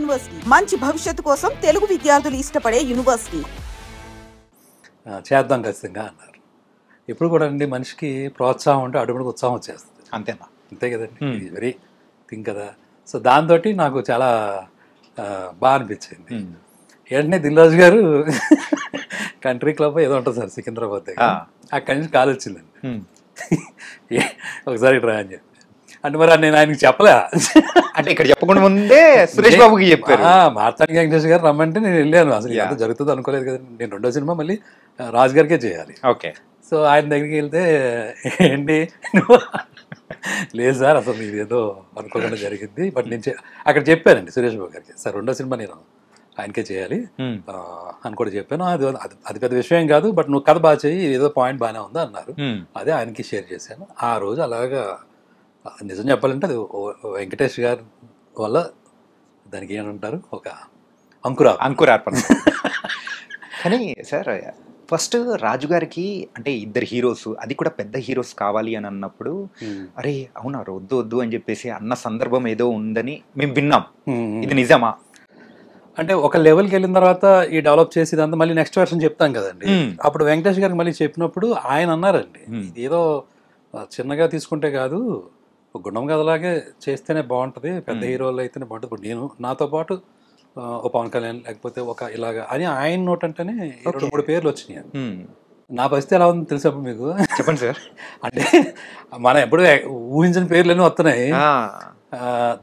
University మంచి భవిష్యత్తు కోసం తెలుగు విద్యార్థులు ఇష్టపడే యూనివర్సిటీ. చేద్దాం ఖచ్చితంగా అన్నారు. ఇప్పుడు కూడా అండి మనిషికి ప్రోత్సాహం ఉంటే అడుగుడికి ఉత్సాహం వచ్చేస్తుంది. అంతేనా? అంతే కదండి, వెరీ థింక్ కదా. సో దాంతో నాకు చాలా బాగా అనిపించింది. వెంటనే దిల్రాజు గారు కంట్రీ క్లబ్ ఏదో ఉంటుంది సార్ సికింద్రాబాద్ దగ్గర, అక్కడి నుంచి కాల్ వచ్చిందండి. ఒకసారి ట్రై అని చెప్పి అంటే మరి నేను ఆయనకి చెప్పలే. అంటే ఇక్కడ చెప్పకుండా ముందే సురేష్ బాబుకి చెప్పారు. మార్తాండ వెంకటేష్ గారు రమ్మంటే నేను వెళ్ళాను. అసలు ఎంత జరుగుతుందో అనుకోలేదు కదండి. నేను రెండో సినిమా మళ్ళీ రాజు గారికే చేయాలి. ఓకే. సో ఆయన దగ్గరికి వెళ్తే ఏంటి లేదు సార్ అసలు ఇది ఏదో అనుకోకుండా జరిగింది. బట్ నేను అక్కడ చెప్పానండి సురేష్ బాబు గారికి, సార్ రెండో సినిమా నేను ఆయనకే చేయాలి అని కూడా చెప్పాను. అది పెద్ద విషయం కాదు, బట్ నువ్వు కథ బాగా చేయి, ఏదో పాయింట్ బాగానే ఉందా అన్నారు. అదే ఆయనకి షేర్ చేశాను. ఆ రోజు అలాగా నిజం చెప్పాలంటే అది వెంకటేష్ గారి వల్ల దానికి ఏమంటారు ఒక అంకురార్పణ. కానీ సార్ ఫస్ట్ రాజు గారికి అంటే ఇద్దరు హీరోస్, అది కూడా పెద్ద హీరోస్ కావాలి అని అన్నప్పుడు అరే అవునా వద్దు వద్దు అని చెప్పేసి అన్న సందర్భం ఏదో ఉందని మేము విన్నాం. ఇది నిజమా? అంటే ఒక లెవెల్కి వెళ్ళిన తర్వాత ఈ డెవలప్ చేసి ఇదంతా మళ్ళీ నెక్స్ట్ వర్షన్ చెప్తాం కదండి. అప్పుడు వెంకటేష్ గారికి మళ్ళీ చెప్పినప్పుడు ఆయన అన్నారండి, ఏదో చిన్నగా తీసుకుంటే కాదు, గుండం కథలాగే చేస్తేనే బాగుంటుంది, పెద్ద హీరోలు అయితేనే బాగుంటుంది. ఇప్పుడు నేను నాతో పాటు ఓ పవన్ కళ్యాణ్ లేకపోతే ఒక ఇలాగా అని ఆయన నోట్ అంటేనే 2-3 పేర్లు వచ్చినాయి. నా పరిస్థితి ఎలా ఉంది తెలుసా మీకు? చెప్పండి సార్. అంటే మనం ఎప్పుడు ఊహించిన పేర్లన్నీ వస్తున్నాయి.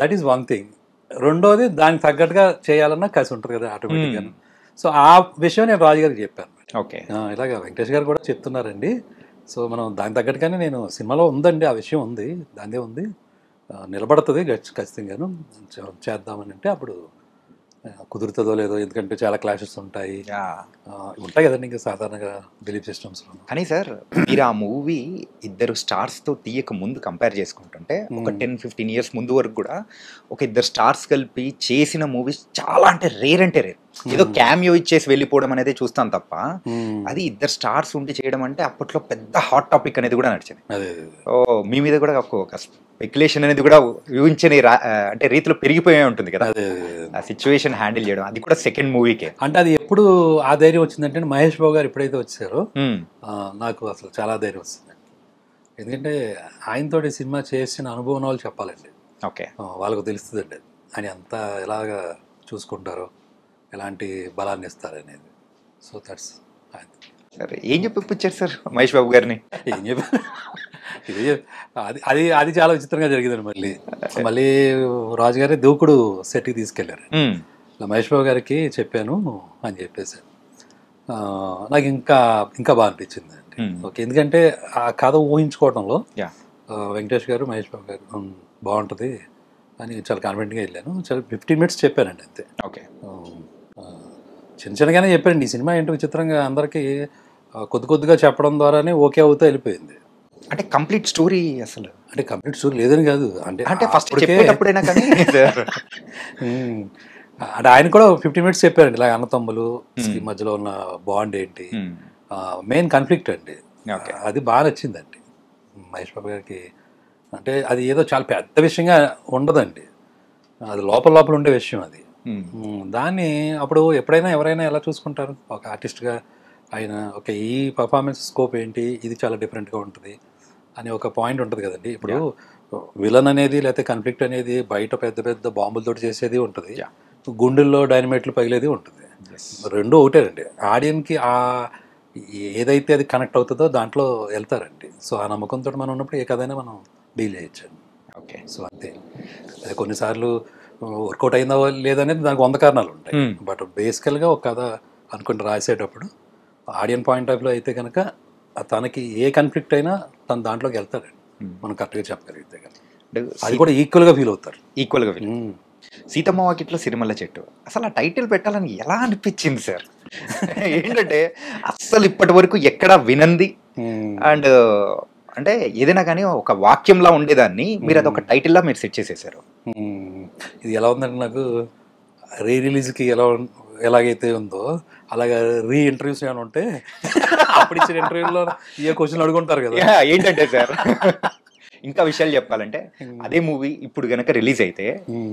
That is one thing. రెండోది దానికి తగ్గట్టుగా చేయాలన్నా కసి ఉంటుంది కదా ఆటోమేటిక్గా. సో ఆ విషయం నేను రాజు గారికి చెప్పాను. ఓకే, ఇలాగ వెంకటేష్ గారు కూడా చెప్తున్నారండి. సో మనం దానికి తగ్గట్టుగానే నేను సినిమాలో ఉందండి, ఆ విషయం ఉంది, దాందే ఉంది, నిలబడుతుంది ఖచ్చితంగాను చేద్దామని. అంటే అప్పుడు కుదురుతుందో లేదో, ఎందుకంటే చాలా క్లాషెస్ ఉంటాయి కదండి ఇంకా సాధారణంగా బిలీఫ్ సిస్టమ్స్లో. కానీ సార్ మీరు ఆ మూవీ ఇద్దరు స్టార్స్తో తీయక ముందు కంపేర్ చేసుకుంటుంటే ఒక 10-15 ఇయర్స్ ముందు వరకు కూడా ఒక ఇద్దరు స్టార్స్ కలిపి చేసిన మూవీస్ చాలా అంటే రేర్. ఏదో క్యామియో ఇచ్చేసి వెళ్ళిపోవడం అనేది చూస్తాం తప్ప అది ఇద్దరు స్టార్స్ ఉండి చేయడం అంటే అప్పట్లో పెద్ద హాట్ టాపిక్ అనేది కూడా నడిచింది. మీ మీద కూడా ఒక స్పెక్యులేషన్ అనేది కూడా ఊహించని అంటే రీతిలో పెరిగిపోయే ఉంటుంది కదా ఆ సిచ్యువేషన్ హ్యాండిల్ చేయడం, అది కూడా సెకండ్ మూవీకే. అంటే అది ఎప్పుడు ఆ ధైర్యం వచ్చిందంటే మహేష్ బాబు గారు ఎప్పుడైతే వచ్చారో నాకు అసలు చాలా ధైర్యం వస్తుంది. ఎందుకంటే ఆయనతోటి సినిమా చేసిన అనుభవం వాళ్ళు చెప్పాలండి. ఓకే, వాళ్ళకు తెలుస్తుందండి అని అంతా ఎలాగా చూసుకుంటారో, ఎలాంటి బలాన్ని ఇస్తారనేది. సో దట్స్ సరే. ఏం చెప్పిచ్చారు సార్ మహేష్ బాబు గారిని? ఏం చెప్పారు, అది అది చాలా విచిత్రంగా జరిగిందండి. మళ్ళీ రాజుగారి దూకుడు సెట్కి తీసుకెళ్లారు. మహేష్ బాబు గారికి చెప్పాను అని చెప్పేసి నాకు ఇంకా బాగా అనిపించింది అండి. ఓకే, ఎందుకంటే ఆ కథ ఊహించుకోవడంలో వెంకటేష్ గారు మహేష్ బాబు గారు బాగుంటుంది అని చాలా కాన్ఫిడెంట్గా వెళ్ళాను. చాలా 15 minutes చెప్పానండి అంతే. ఓకే, చిన్నగానే చెప్పానండి. ఈ సినిమా ఏంటో విచిత్రంగా అందరికీ కొద్దిగా చెప్పడం ద్వారానే ఓకే అవుతూ వెళ్ళిపోయింది. అంటే కంప్లీట్ స్టోరీ అసలు అంటే కంప్లీట్ స్టోరీ లేదని కాదు, అంటే ఫస్ట్ చెప్పేటప్పుడైనా కానీ అంటే ఆయన కూడా 15 minutes చెప్పారండి. ఇలా అన్నతమ్ములు మధ్యలో ఉన్న బాండ్ ఏంటి, మెయిన్ కాన్ఫ్లిక్ట్ అండి. అది బాగా నచ్చిందండి మహేష్ బాబు గారికి. అంటే అది ఏదో చాలా పెద్ద విషయంగా ఉండదండి, అది లోపల ఉండే విషయం అది. దాన్ని అప్పుడు ఎప్పుడైనా ఎవరైనా ఎలా చూసుకుంటారు ఒక ఆర్టిస్ట్గా ఆయన, ఓకే ఈ పర్ఫార్మెన్స్ స్కోప్ ఏంటి, ఇది చాలా డిఫరెంట్గా ఉంటుంది అని ఒక పాయింట్ ఉంటుంది కదండి. ఇప్పుడు విలన్ అనేది లేకపోతే కాన్ఫ్లిక్ట్ అనేది బయట పెద్ద పెద్ద బాంబులతో చేసేది ఉంటుంది, గుండెల్లో డైనమైట్లు పగిలేది ఉంటుంది. రెండు ఒకటేనండి. ఆడియన్కి ఏదైతే అది కనెక్ట్ అవుతుందో దాంట్లో వెళ్తారండి. సో ఆ నమ్మకంతో మనం ఉన్నప్పుడు ఏ కథైనా మనం డీల్ చేయొచ్చండి. ఓకే, సో అంతే. అదే కొన్నిసార్లు వర్కౌట్ అయిందా లేదనేది దానికి 100 కారణాలు ఉంటాయి. బట్ బేసికల్గా ఒక కథ అనుకుంటే రాసేటప్పుడు ఆడియన్ పాయింట్ ఆఫ్ వ్యూ అయితే కనుక తనకి ఏ కాన్ఫ్లిక్ట్ అయినా తను దాంట్లోకి వెళ్తాడండి. మనం కరెక్ట్గా చెప్పగలిగితే కనుక అది కూడా ఈక్వల్గా ఫీల్ అవుతారు. సీతమ్మ వాకిట్లో సిరిమల్ల చెట్టు అసలు ఆ టైటిల్ పెట్టాలని ఎలా అనిపించింది సార్? ఏంటంటే అస్సలు ఇప్పటి వరకు ఎక్కడా వినంది అండ్ అంటే ఏదైనా కానీ ఒక వాక్యంలా ఉండేదాన్ని మీరు అది ఒక టైటిల్లా మీరు సెట్ చేసేసారు. ఇది ఎలా ఉందంటే నాకు రిలీజ్కి ఎలాగైతే ఉందో అలాగే ఇంటర్వ్యూస్ ఏమైనా ఉంటే అప్పుడు ఇచ్చిన ఇంటర్వ్యూలో ఏ క్వశ్చన్ అడుగుంటారు కదా, ఏంటంటే సార్ ఇంకా విషయాలు చెప్పాలంటే అదే మూవీ ఇప్పుడు గనక రిలీజ్ అయితే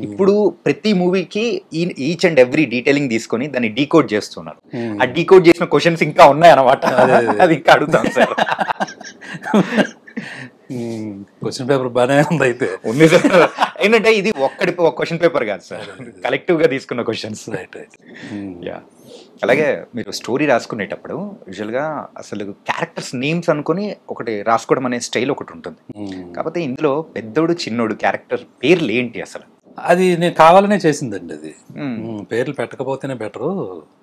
ఇప్పుడు ప్రతి మూవీకి ఈచ్ అండ్ ఎవ్రీ డీటెయిలింగ్ తీసుకొని దాన్ని డీకోడ్ చేస్తున్నారు. ఆ డీకోడ్ చేసిన క్వశ్చన్స్ ఇంకా ఉన్నాయి అన్నమాట. అది ఇంకా అడుగుతాం సార్. క్వశ్చన్ పేపర్ బాగానే ఉంది అయితే. ఉంది సార్. ఏంటంటే ఇది ఒక్కడి క్వశ్చన్ పేపర్ కాదు సార్, కలెక్టివ్ గా తీసుకున్న క్వశ్చన్స్. Right right. యా. అలాగే మీరు స్టోరీ రాసుకునేటప్పుడు యూజువల్గా అసలు క్యారెక్టర్స్ నేమ్స్ అనుకుని ఒకటి రాసుకోవడం అనే స్టైల్ ఒకటి ఉంటుంది. కాకపోతే ఇందులో పెద్దోడు చిన్నోడు క్యారెక్టర్ పేర్లు ఏంటి అసలు? అది నేను కావాలనే చేసిందండి. అది పేర్లు పెట్టకపోతేనే బెటరు.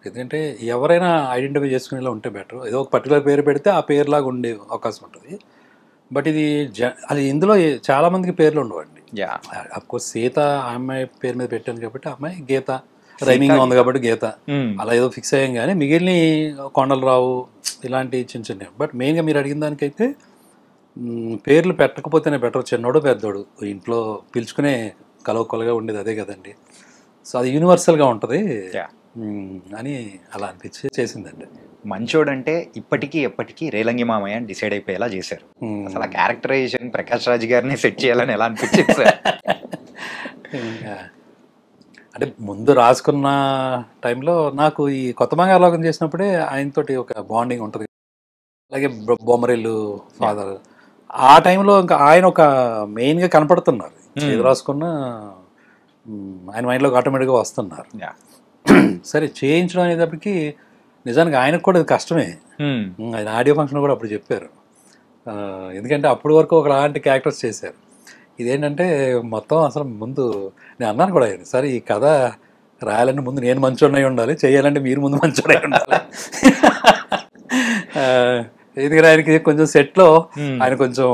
ఎందుకంటే ఎవరైనా ఐడెంటిఫై చేసుకునేలా ఉంటే బెటర్. ఏదో ఒక పర్టికులర్ పేరు పెడితే ఆ పేరులాగా ఉండే అవకాశం ఉంటుంది. బట్ ఇది అది ఇందులో చాలా మందికి పేర్లు ఉండవండి. అఫ్కోర్స్ సీత ఆ అమ్మాయి పేరు మీద పెట్టాను కాబట్టి ఆ అమ్మాయి గీత రైమింగ్ ఉంది కాబట్టి గీత అలా ఏదో ఫిక్స్ అయ్యాం. కానీ మిగిలిన కొండలరావు ఇలాంటి చిన్న చిన్న. బట్ మెయిన్గా మీరు అడిగిన దానికైతే పేర్లు పెట్టకపోతేనే బెటర్. చిన్నోడు పెద్దోడు ఇంట్లో పిలుచుకునే కలవకొలగా ఉండేది అదే కదండి. సో అది యూనివర్సల్గా ఉంటుంది అని అలా అనిపించి చేసిందండి. మంచోడంటే ఇప్పటికీ ఎప్పటికీ రేలంగి మామయ్య అని డిసైడ్ అయిపోయేలా చేశారు. అసలు ఆ క్యారెక్టరైజేషన్ ప్రకాష్ రాజ్ గారిని సెట్ చేయాలని ఎలా అనిపించింది సార్? అంటే ముందు రాసుకున్న టైంలో నాకు ఈ కొత్త బంగాళాలోకం చేసినప్పుడే ఆయనతోటి ఒక బాండింగ్ ఉంటుంది. అలాగే బొమ్మరిల్లు ఫాదర్ ఆ టైంలో ఇంకా ఆయన ఒక మెయిన్గా కనపడుతున్నారు. ఏది రాసుకున్నా ఆయన మైండ్లోకి ఆటోమేటిక్గా వస్తున్నారు. సరే చేయించడం అనేటప్పటికి నిజానికి ఆయనకు కూడా కష్టమే. ఆయన ఆడియో ఫంక్షన్ కూడా అప్పుడు చెప్పారు. ఎందుకంటే అప్పటి వరకు ఒకలాంటి క్యారెక్టర్స్ చేశారు. ఇదేంటంటే మొత్తం అసలు ముందు నేను అన్నాను కూడా ఆయన, సరే ఈ కథ రాయాలంటే ముందు నేను మంచోడై ఉండాలి, చేయాలంటే మీరు ముందు మంచోడై ఉండాలి. ఎందుకంటే ఆయనకి కొంచెం సెట్లో ఆయన కొంచెం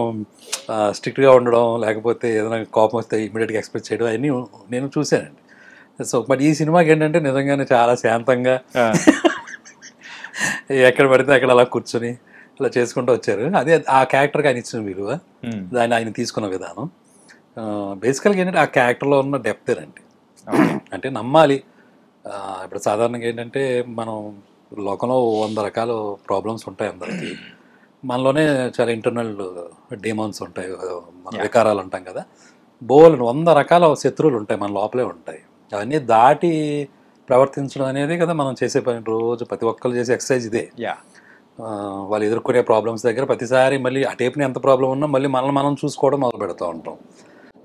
స్ట్రిక్ట్గా ఉండడం, లేకపోతే ఏదైనా కోపం వస్తే ఇమీడియట్గా ఎక్స్ప్రెస్ చేయడం అవన్నీ నేను చూశానండి. సో బట్ ఈ సినిమాకి ఏంటంటే నిజంగానే చాలా శాంతంగా ఎక్కడ పడితే అక్కడ అలా కూర్చొని అలా చేసుకుంటూ వచ్చారు. అదే ఆ క్యారెక్టర్కి ఆయన ఇచ్చిన విలువ, దాన్ని ఆయన తీసుకున్న విధానం. బేసికల్గా ఏంటంటే ఆ క్యారెక్టర్లో ఉన్న డెప్తేనండి. అంటే నమ్మాలి. ఇప్పుడు సాధారణంగా ఏంటంటే మనం లోకంలో 100 రకాల ప్రాబ్లమ్స్ ఉంటాయి అందరికీ. మనలోనే చాలా ఇంటర్నల్ డీమాన్స్ ఉంటాయి, మన వికారాలు అంటాం కదా. 100 రకాల శత్రువులు ఉంటాయి మన లోపలే ఉంటాయి. అవన్నీ దాటి ప్రవర్తించడం అనేది కదా మనం చేసే పని. రోజు ప్రతి ఒక్కరు చేసే ఎక్సర్సైజ్ ఇదే. వాళ్ళు ఎదుర్కొనే ప్రాబ్లమ్స్ దగ్గర ప్రతిసారి మళ్ళీ ఆ టేప్ని ఎంత ప్రాబ్లం ఉన్నా మళ్ళీ మనం చూసుకోవడం మొదలు పెడుతూ ఉంటాం.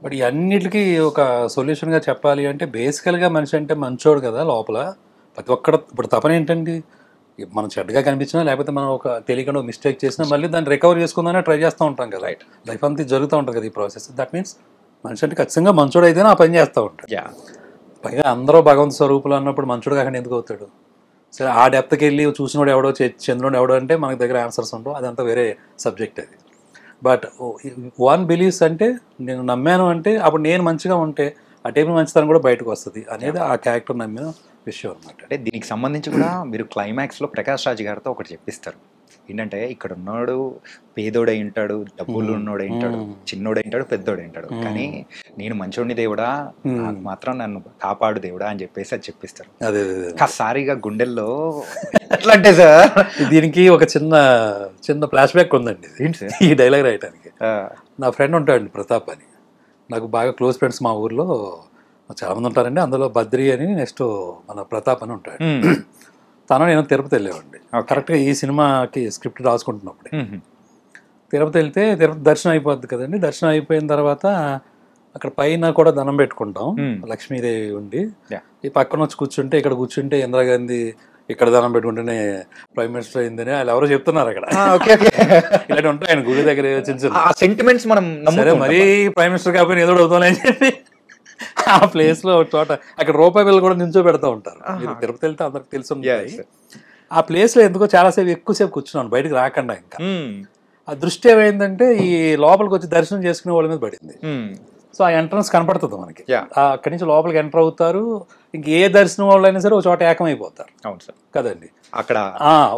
బట్ ఈ అన్నిటికీ ఒక సొల్యూషన్గా చెప్పాలి అంటే బేసికల్గా మనిషి అంటే మంచోడు కదా లోపల. ప్రతి ఒక్కడ ఇప్పుడు తపన ఏంటండి, మనం చెడ్డగా కనిపించినా లేకపోతే మనం ఒక తెలియకుండా మిస్టేక్ చేసినా మళ్ళీ దాన్ని రికవర్ చేసుకుందానే ట్రై చేస్తూ ఉంటాం కదా. లైఫ్ అంతా జరుగుతూ ఉంటుంది కదా ఈ ప్రాసెస్. దట్ మీన్స్ మనిషి అంటే ఖచ్చితంగా మంచోడు అయితేనే ఆ పని చేస్తూ ఉంటాడు. పైగా అందరూ భగవంతు స్వరూపులు అన్నప్పుడు మంచోడు కాకుండా ఎందుకు అవుతాడు? సరే ఆ డెప్త్కి వెళ్ళి చూసినోడు ఎవడో చంద్రుడు ఎవడో అంటే మనకి దగ్గర ఆన్సర్స్ ఉండవు, అదంతా వేరే సబ్జెక్ట్ అది. బట్ వన్ బిలీవ్స్ అంటే నేను నమ్మాను అంటే అప్పుడు నేను మంచిగా ఉంటే ఆ టైంలో మంచితనం కూడా బయటకు వస్తుంది అనేది ఆ క్యారెక్టర్ నమ్మిన విషయం అనమాట. అంటే దీనికి సంబంధించి కూడా మీరు క్లైమాక్స్లో ప్రకాష్ రాజ్ గారితో ఒకటి చెప్పిస్తారు. ఏంటంటే ఇక్కడ ఉన్నాడు పేదోడై ఉంటాడు, డబ్బులు ఉన్నోడై ఉంటాడు, చిన్నోడై ఉంటాడు, పెద్దోడై ఉంటాడు, కానీ నేను మంచోడిని దేవుడా, నాకు మాత్రం నన్ను కాపాడు దేవుడా అని చెప్పేసి అది చెప్పిస్తారు. అదే ఒక్కసారిగా గుండెల్లో ఎట్లా అంటే సార్ దీనికి ఒక చిన్న ఫ్లాష్ బ్యాక్ ఉందండి ఈ డైలాగ్ రాయటానికి. నా ఫ్రెండ్ ఉంటాడండి ప్రతాప్ అని, నాకు బాగా క్లోజ్ ఫ్రెండ్స్ మా ఊర్లో చాలామంది ఉంటారండి. అందులో బద్రి అని, నెక్స్ట్ మన ప్రతాప్ అని ఉంటాడు. తను నేను తిరుపతి వెళ్ళేవాడిని. కరెక్ట్గా ఈ సినిమాకి స్క్రిప్ట్ రాసుకుంటున్నప్పుడే తిరుపతి వెళ్తే తిరుపతి దర్శనం అయిపోద్ది కదండి. దర్శనం అయిపోయిన తర్వాత అక్కడ పైన కూడా దండం పెట్టుకుంటాం, లక్ష్మీదేవి ఉండి. ఈ పక్కన వచ్చి కూర్చుంటే, ఇక్కడ కూర్చుంటే ఇందిరాగాంధీ, ఇక్కడ దండం పెట్టుకుంటేనే ప్రైమ్ మినిస్టర్ అయిందని వాళ్ళు ఎవరో చెప్తున్నారు అక్కడ. ఇలాంటి ఉంటాయి ఆయన గుడి దగ్గర చిన్న సెంటిమెంట్స్. మనం సరే మరీ ప్రైమ్ మినిస్టర్ కాకపోయినా ఏదో అవుతామని అని చెప్పి ఆ ప్లేస్ లో చోట అక్కడ రూపాయి బిల్లు కూడా నించో పెడతా ఉంటారు. మీరు తిరుపతి వెళ్తే అందరికి తెలుసు. ఆ ప్లేస్ లో ఎందుకో చాలాసేపు ఎక్కువసేపు కూర్చున్నాను బయటకు రాకుండా. ఇంకా ఆ దృష్టి ఏమైందంటే ఈ లోపలికి వచ్చి దర్శనం చేసుకునే వాళ్ళ మీద పడింది. సో ఆ ఎంట్రన్స్ కనపడుతుంది మనకి. అక్కడి నుంచి లోపలికి ఎంటర్ అవుతారు. ఇంక ఏ దర్శనం వాళ్ళు అయినా సరే ఒక చోట ఏకమైపోతారు. అవును సార్ కదండి. అక్కడ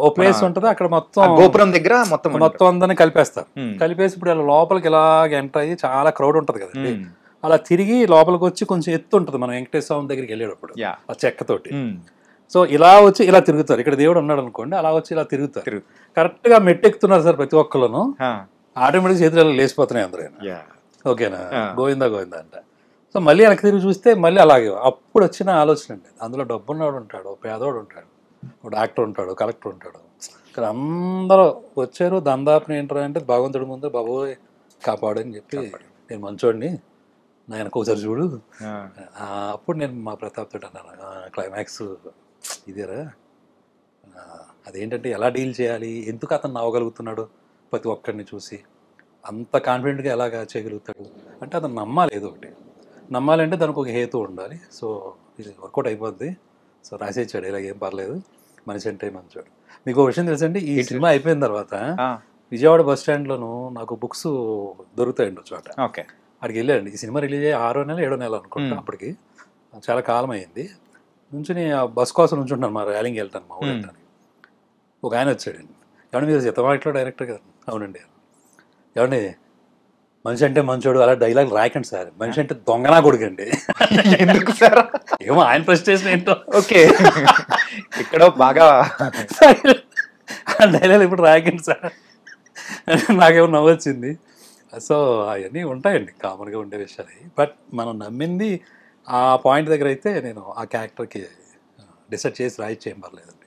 ఓ ప్లేస్ ఉంటుంది, అక్కడ మొత్తం గోపురం దగ్గర మొత్తం అందరినీ కలిపేస్తారు. కలిపేసి ఇప్పుడు ఇలా లోపలికి ఇలాగ ఎంటర్ అయ్యి చాలా క్రౌడ్ ఉంటుంది కదండి. అలా తిరిగి లోపలికి వచ్చి కొంచెం ఎత్తు ఉంటుంది మనం వెంకటేశ్వర స్వామి దగ్గరికి వెళ్ళేటప్పుడు ఆ చెక్కతోటి. సో ఇలా వచ్చి ఇలా తిరుగుతారు. ఇక్కడ దేవుడు ఉన్నాడు అనుకోండి, అలా వచ్చి ఇలా తిరుగుతారు. కరెక్ట్ గా మెట్టెక్కుతున్నారు సార్ ప్రతి ఒక్కళ్ళను. ఆటోమేటిక్ చేతులు లేచిపోతున్నాయి అందరూ. ఓకేనా, గోవిందా గోవిందా అంట. సో మళ్ళీ వెనక్కి తిరిగి చూస్తే మళ్ళీ అలాగే అప్పుడు వచ్చిన ఆలోచన అండి. అందులో డబ్బున్నవాడు ఉంటాడు, పేదవాడు ఉంటాడు, ఒక డాక్టర్ ఉంటాడు, కలెక్టర్ ఉంటాడు. ఇక్కడ అందరూ వచ్చారు దందాపుని ఏంటారు అంటే భగవంతుడి ముందు బాబోయ్ కాపాడని చెప్పి నేను మంచోడిని నా వెనక ఒకసారి చూడు. అప్పుడు నేను మా ప్రతాప్ తోటి అన్నాను, క్లైమాక్స్ ఇదేరా, అదేంటంటే ఎలా డీల్ చేయాలి, ఎందుకు అతను నవ్వగలుగుతున్నాడు ప్రతి ఒక్కరిని చూసి, అంత కాన్ఫిడెంట్గా ఎలాగా చేయగలుగుతాడు అంటే అతను నమ్మాలి, ఏదో ఒకటి నమ్మాలంటే దానికి ఒక హేతు ఉండాలి. సో ఇది వర్కౌట్ అయిపోద్ది. సో రాసేచ్చాడు, ఇలాగ ఏం పర్లేదు, మనిషి అంటే మంచోడు. మీకు ఒక విషయం తెలుసండి, ఈ సినిమా అయిపోయిన తర్వాత విజయవాడ బస్ స్టాండ్లోనూ నాకు బుక్స్ దొరుకుతాయండి ఒక చోట. ఓకే, అక్కడికి వెళ్ళాడండి. ఈ సినిమా రిలీజ్ అయ్యి 6వ నెల 7వ నెల అనుకుంటా, అప్పటికి చాలా కాలం అయింది. నుంచుని ఆ బస్ కోసం నుంచుంటాను, మా ర్యాలింగ్ వెళ్తాను మా ఊరు వెళ్తాను. ఒక ఆయన వచ్చాడండి, ఏమంటే మీరు సిద్ధమాటలో డైరెక్టర్ గారు? అవునండి. ఏమండి మనిషి అంటే మంచోడు అలా డైలాగ్ రాయకండి సార్, మనిషి అంటే దొంగనా కొడుకండి. ఎందుకు సార్? ఏమో ఆయన ప్రెస్టేషన్ ఏంటో. ఓకే, ఇక్కడ బాగా డైలాగ్ ఇప్పుడు రాయకండి సార్, నాకేమో నవ్వొచ్చింది. సో అవన్నీ ఉంటాయండి, కామన్గా ఉండే విషయాలు. బట్ మనం నమ్మింది ఆ పాయింట్ దగ్గర అయితే నేను ఆ క్యారెక్టర్కి డిసైడ్ చేసి రాయిచ్చేయం పర్లేదండి.